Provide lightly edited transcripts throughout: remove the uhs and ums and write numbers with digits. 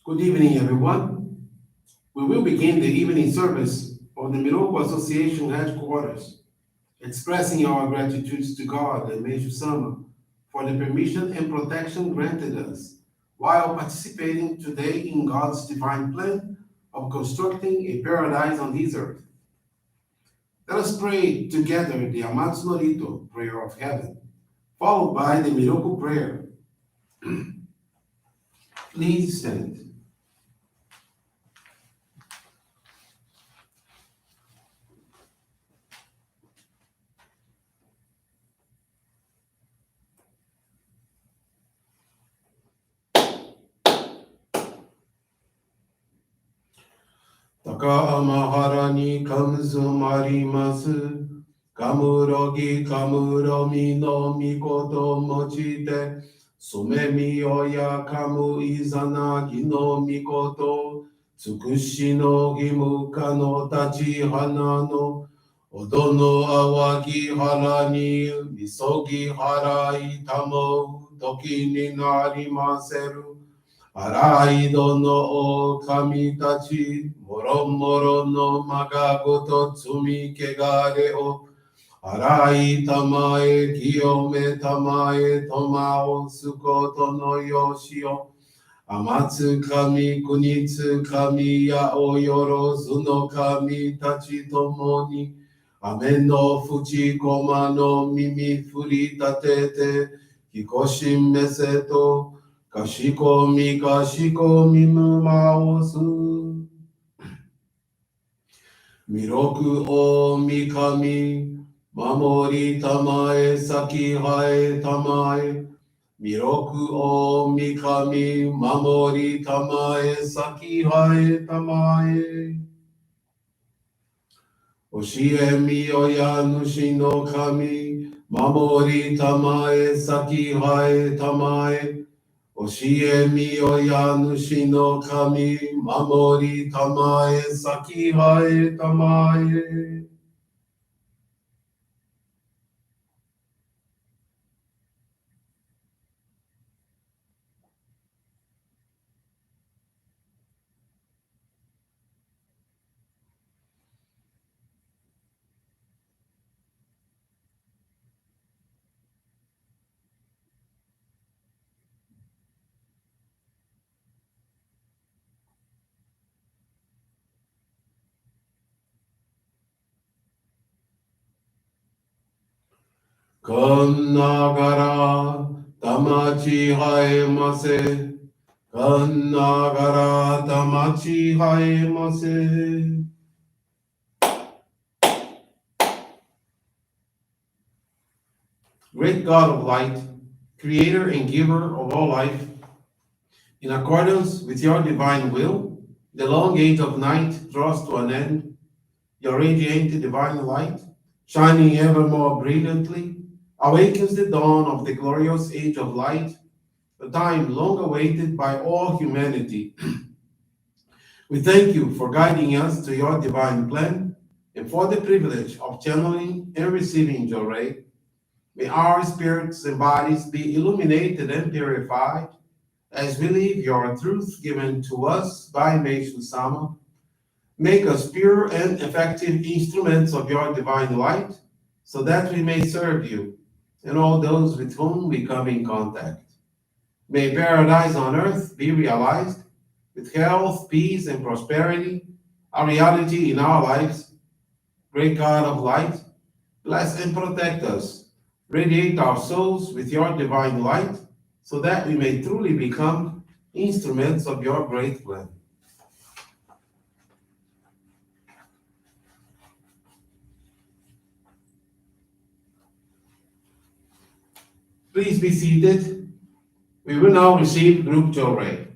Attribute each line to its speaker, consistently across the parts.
Speaker 1: Good evening, everyone. We will begin the evening service on the Miroku Association headquarters, expressing our gratitude to God and Meishu-sama for the permission and protection granted us while participating today in God's divine plan of constructing a paradise on His earth. Let us pray together the Amatsu-Norito prayer of heaven, followed by the Miroku Prayer. Please stand. 高天原に神住まります。かむろぎかむろみのみこともちて、すめみよやかむいざなぎのみこと、つくしのぎむかの立ち花の、おどのあわぎはらにみそぎはらいたもう時になりませる。荒井戸の狼たち、もろもろのまがごと積み汚れを、荒い玉へ清め玉へとまおすことのよしを、天津神国津神やおよろずの神たちともに、雨の淵駒の耳振り立てて、ひこしめせと、かしこみかしこみむまおす。弥勒大神、守りたまえ、先はえたまえ。弥勒大神、守りたまえ、先はえたまえ。教えみよや主の神、守りたまえ、先はえたまえ。教えみよや主の神、守りたまえ、先はえたまえ。かんながら、たまちはえませ。かんながら、たまちはえませ。Great God of light, creator and giver of all life, in accordance with your divine will, the long age of night draws to an end. Your radiant divine light, shining ever more brilliantly, awakens the dawn of the glorious age of light, a time long awaited by all humanity. We thank you for guiding us to your divine plan and for the privilege of channeling and receiving Johrei. May our spirits and bodies be illuminated and purified as we live your truth given to us by Meishu-sama. Make us pure and effective instruments of your divine light, so that we may serve you and all those with whom we come in contact. May paradise on earth be realized, with health, peace, and prosperity, a reality in our lives. Great God of light, bless and protect us. Radiate our souls with your divine light, so that we may truly become instruments of your great plan. Please be seated. We will now receive group Johrei.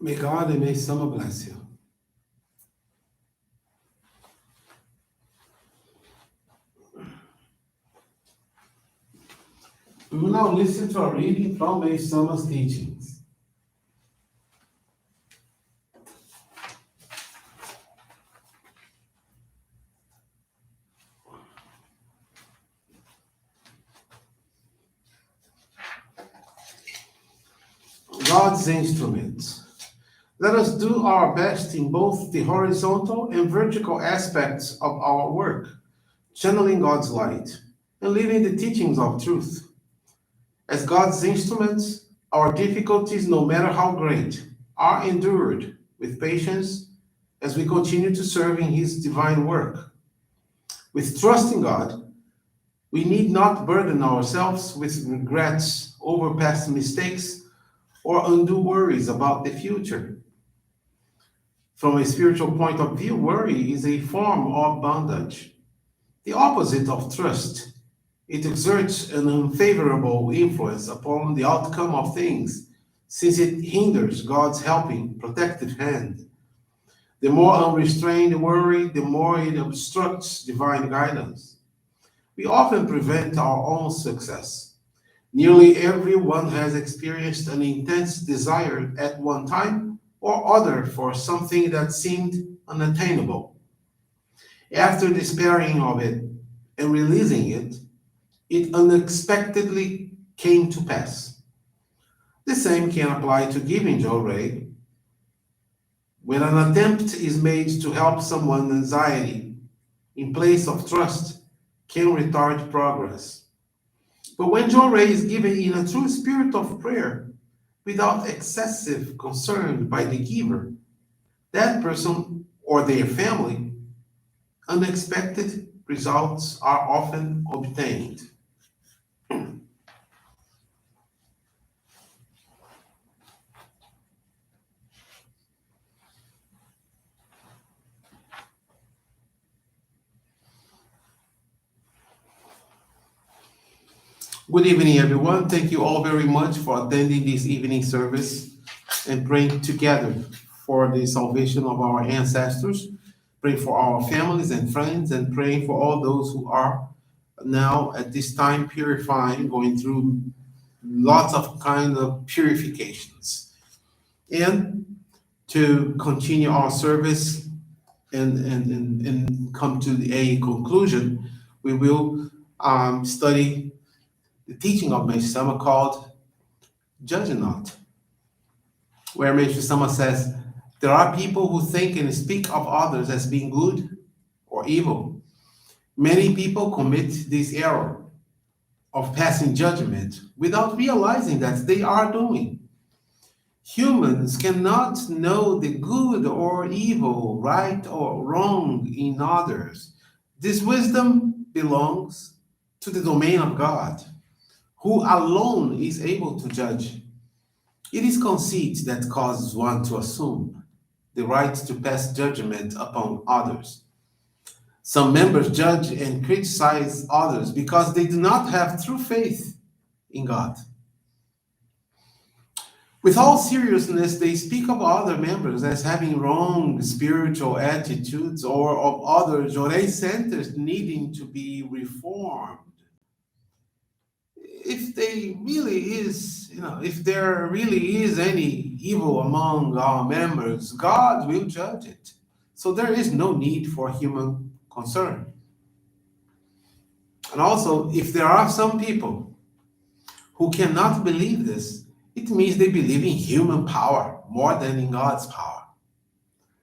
Speaker 1: May God and may Sama bless you. We will now listen to a reading from Meishu-sama's teachings. God's instruments. Let us do our best in both the horizontal and vertical aspects of our work, channeling God's light and living the teachings of truth. As God's instruments, our difficulties, no matter how great, are endured with patience as we continue to serve in His divine work. With trust in God, we need not burden ourselves with regrets over past mistakes or undue worries about the future. From a spiritual point of view, worry is a form of bondage, the opposite of trust. It exerts an unfavorable influence upon the outcome of things, since it hinders God's helping, protective hand. The more unrestrained worry, the more it obstructs divine guidance. We often prevent our own success. Nearly everyone has experienced an intense desire at one time or other for something that seemed unattainable. After despairing of it and releasing it, it unexpectedly came to pass. The same can apply to giving Johrei. When an attempt is made to help someone, anxiety, in place of trust, can retard progress. But when Johrei is given in a true spirit of prayer, without excessive concern by the giver, that person or their family, unexpected results are often obtained. Good evening, everyone. Thank you all very much for attending this evening service and praying together for the salvation of our ancestors, praying for our families and friends, and praying for all those who are now at this time purifying, going through lots of kind of purifications. And to continue our service and come to a conclusion, we will study the teaching of Meishu-sama called Judge Not, where Meishu-sama says, there are people who think and speak of others as being good or evil. Many people commit this error of passing judgment without realizing that they are doing. Humans cannot know the good or evil, right or wrong in others. This wisdom belongs to the domain of God, who alone is able to judge. It is conceit that causes one to assume the right to pass judgment upon others. Some members judge and criticize others because they do not have true faith in God. With all seriousness, they speak of other members as having wrong spiritual attitudes or of other Johrei centers needing to be reformed. If they really is, if there really is any evil among our members, God will judge it. So there is no need for human concern. And also, if there are some people who cannot believe this, it means they believe in human power more than in God's power.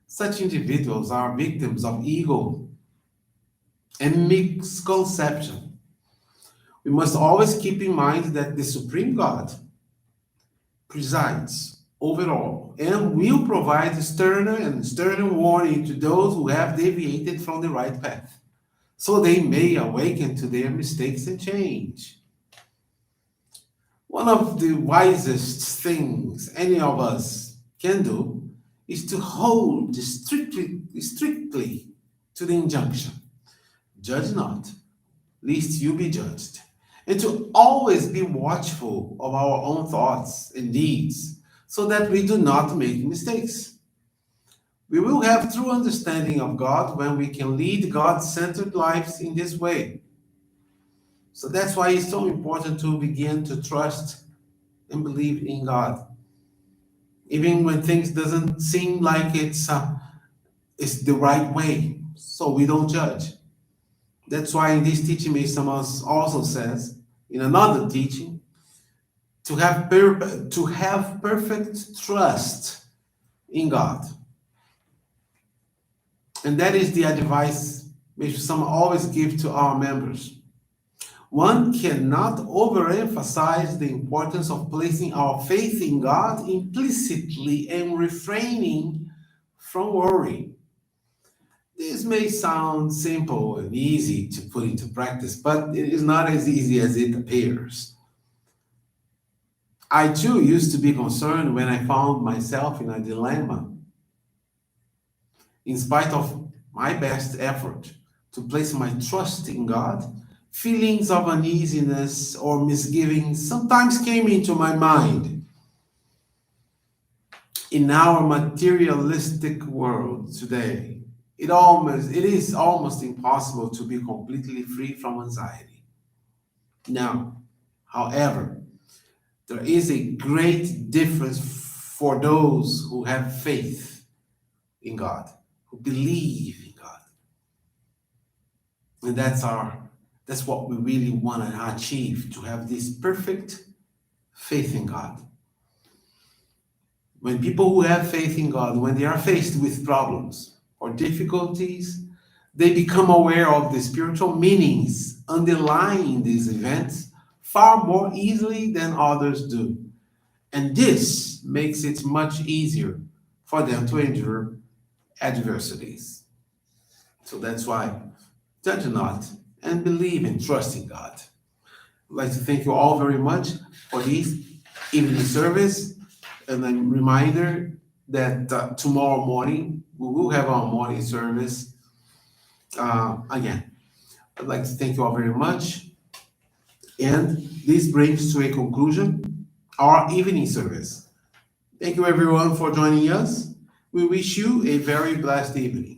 Speaker 1: Such individuals are victims of ego and misconception. We must always keep in mind that the Supreme God presides over all and will provide sterner warning to those who have deviated from the right path, so they may awaken to their mistakes and change. One of the wisest things any of us can do is to hold strictly to the injunction, judge not, lest you be judged, and to always be watchful of our own thoughts and deeds, so that we do not make mistakes. We will have true understanding of God when we can lead God centered lives in this way. So that's why it's so important to begin to trust and believe in God, even when things doesn't seem like it's the right way. So we don't judge. That's why in this teaching, Meishu-sama also says in another teaching to have perfect trust in God, and that is the advice Meishu-sama always give to our members. One cannot overemphasize the importance of placing our faith in God implicitly and refraining from worry. This may sound simple and easy to put into practice, but it is not as easy as it appears. I too used to be concerned when I found myself in a dilemma. In spite of my best effort to place my trust in God, feelings of uneasiness or misgiving sometimes came into my mind. In our materialistic world today, it is almost impossible to be completely free from anxiety. Now, however, there is a great difference for those who have faith in God, who believe in God. And that's what we really want to achieve, to have this perfect faith in God. When people who have faith in God, when they are faced with problems or difficulties, they become aware of the spiritual meanings underlying these events far more easily than others do. And this makes it much easier for them to endure adversities. So that's why judge not and believe and trust in God. I'd like to thank you all very much for this evening service. And a reminder that tomorrow morning we will have our morning service again. I'd like to thank you all very much. And this brings to a conclusion our evening service. Thank you everyone for joining us. We wish you a very blessed evening.